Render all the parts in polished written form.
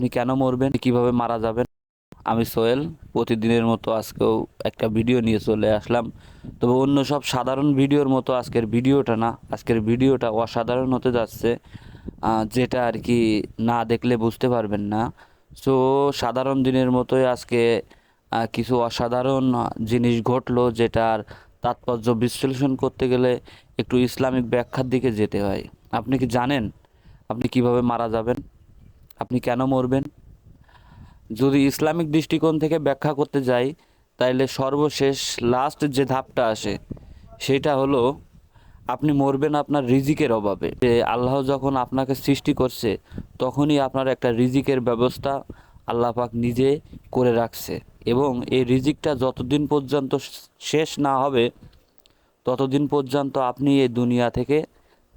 আপনি কেন মরবেন, কিভাবে মারা যাবেন? আমি সোহেল প্রতিদিনের মতো আজকেও একটা ভিডিও নিয়ে চলে আসলাম। তবে অন্য সব সাধারণ ভিডিওর মতো আজকের ভিডিওটা না, আজকের ভিডিওটা অসাধারণ হতে যাচ্ছে, যেটা আর কি না দেখলে বুঝতে পারবেন না। সো সাধারণ দিনের মতোই আজকে কিছু অসাধারণ জিনিস ঘটলো, যেটার তাৎপর্য বিশ্লেষণ করতে গেলে একটু ইসলামিক ব্যাখ্যার দিকে যেতে হয়। আপনি কি জানেন আপনি কিভাবে মারা যাবেন? আপনি কেন মরবেন? যদি ইসলামিক দৃষ্টিকোণ থেকে ব্যাখ্যা করতে যাই, তাইলে সর্বশেষ লাস্ট যে ধাপটা আসে সেটা হলো আপনি মরবেন আপনার রিজিকের অভাবে। যে আল্লাহ যখন আপনাকে সৃষ্টি করছে তখনই আপনার একটা রিজিকের ব্যবস্থা আল্লাহ পাক নিজে করে রাখছে, এবং এই রিজিকটা যতদিন পর্যন্ত শেষ না হবে ততদিন পর্যন্ত আপনি এই দুনিয়া থেকে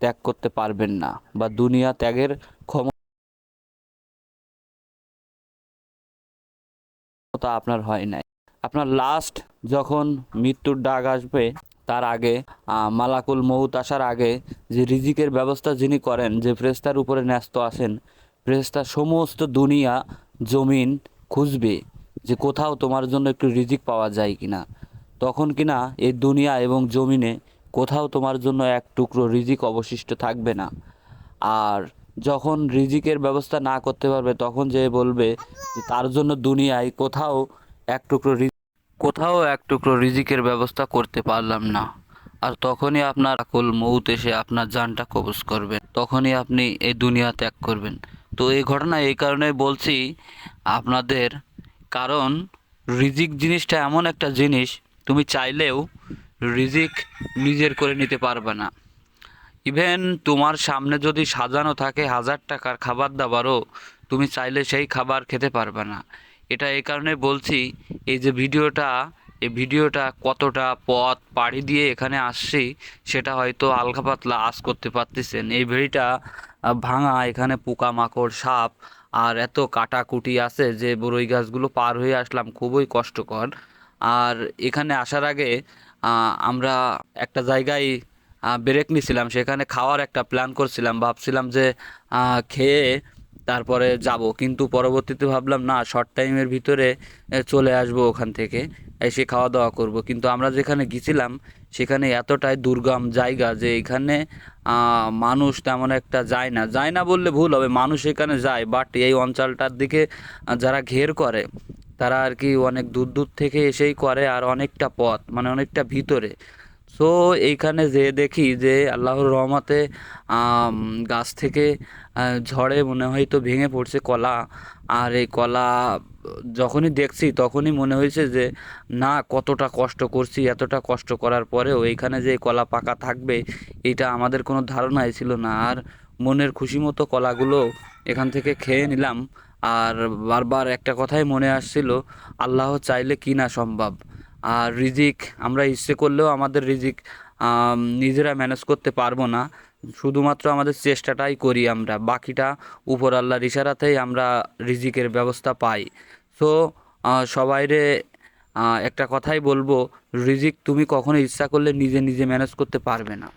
ত্যাগ করতে পারবেন না, বা দুনিয়া ত্যাগের ক্ষমতা আপনার হয় নাই। আপনার লাস্ট যখন মৃত্যুর ডাক আসবে, তার আগে মালাকুল মউত আসার আগে যে রিজিকের ব্যবস্থা যিনি করেন, যে ফেরেশতার উপরে ন্যস্ত আসেন, ফেরেশতা সমস্ত দুনিয়া জমিন খুঁজবে যে কোথাও তোমার জন্য একটু রিজিক পাওয়া যায় কিনা। তখন কিনা এই দুনিয়া এবং জমিনে কোথাও তোমার জন্য এক টুকরো রিজিক অবশিষ্ট থাকবে না। আর যখন রিজিকের ব্যবস্থা না করতে পারবে তখন যে বলবে যে তার জন্য দুনিয়ায় এক টুকরো কোথাও এক টুকরো রিজিকের ব্যবস্থা করতে পারলাম না। আর তখনই আপনার আকুল মউত এসে আপনার জানটা কবজ করবেন, তখনই আপনি এই দুনিয়া ত্যাগ করবেন। তো এই ঘটনা এই কারণে বলছি আপনাদের, কারণ রিজিক জিনিসটা এমন একটা জিনিস, তুমি চাইলেও রিজিক নিজের করে নিতে পারবে না। ইভেন তোমার সামনে যদি সাজানো থাকে 1,000 টাকার খাবার দাবারও, তুমি চাইলে সেই খাবার খেতে পারবে না। এটা এই কারণে বলছি, এই ভিডিওটা কতটা পথ পাড়ি দিয়ে এখানে আসছি সেটা হয়তো হালকা পাতলা আঁচ করতে পারতেছেন। এই ভেড়িটা ভাঙা, এখানে পোকামাকড়, সাপ আর এত কাটাকুটি আছে যে বরই গাছগুলো পার হয়ে আসলাম খুবই কষ্টকর। আর এখানে আসার আগে আমরা একটা জায়গায় ব্রেক নিছিলাম, সেখানে খাওয়ার একটা প্ল্যান করছিলাম, ভাবছিলাম যে খেয়ে তারপরে যাব, কিন্তু পরবর্তীতে ভাবলাম না, শর্ট টাইমের ভিতরে চলে আসব ওখান থেকে, এসে খাওয়া দাওয়া করব। কিন্তু আমরা যেখানে গেছিলাম সেখানে এতটাই দুর্গম জায়গা যে এখানে মানুষ তেমন একটা যায় না বললে ভুল হবে, মানুষ এখানে যায়, বাট এই অঞ্চলটার দিকে যারা ঘের করে তারা আর কি অনেক দূর দূর থেকে এসেই করে, আর অনেকটা পথ মানে অনেকটা ভিতরে। সো এইখানে যে দেখি যে আল্লাহর রহমতে আম, গাছ থেকে ঝড়ে মনে হয় তো ভেঙে পড়ছে কলা। আর এই কলা যখনই দেখছি তখনই মনে হয়েছে যে না, কতটা কষ্ট করছি, এতটা কষ্ট করার পরেও এইখানে যে কলা পাকা থাকবে এটা আমাদের কোনো ধারণাই ছিল না। আর মনের খুশি মতো কলাগুলো এখান থেকে খেয়ে নিলাম। আর বারবার একটা কথাই মনে আসছিল, আল্লাহ চাইলে কি না সম্ভব। আর রিজিক আমরা ইচ্ছে করলেও আমাদের রিজিক নিজেরা ম্যানেজ করতে পারবো না। শুধুমাত্র আমাদের চেষ্টাটাই করি আমরা, বাকিটা উপর আল্লাহর ইশারাতেই আমরা রিজিকের ব্যবস্থা পাই। সো সবাইরে একটা কথাই বলবো, রিজিক তুমি কখনো ইচ্ছা করলে নিজে নিজে ম্যানেজ করতে পারবে না।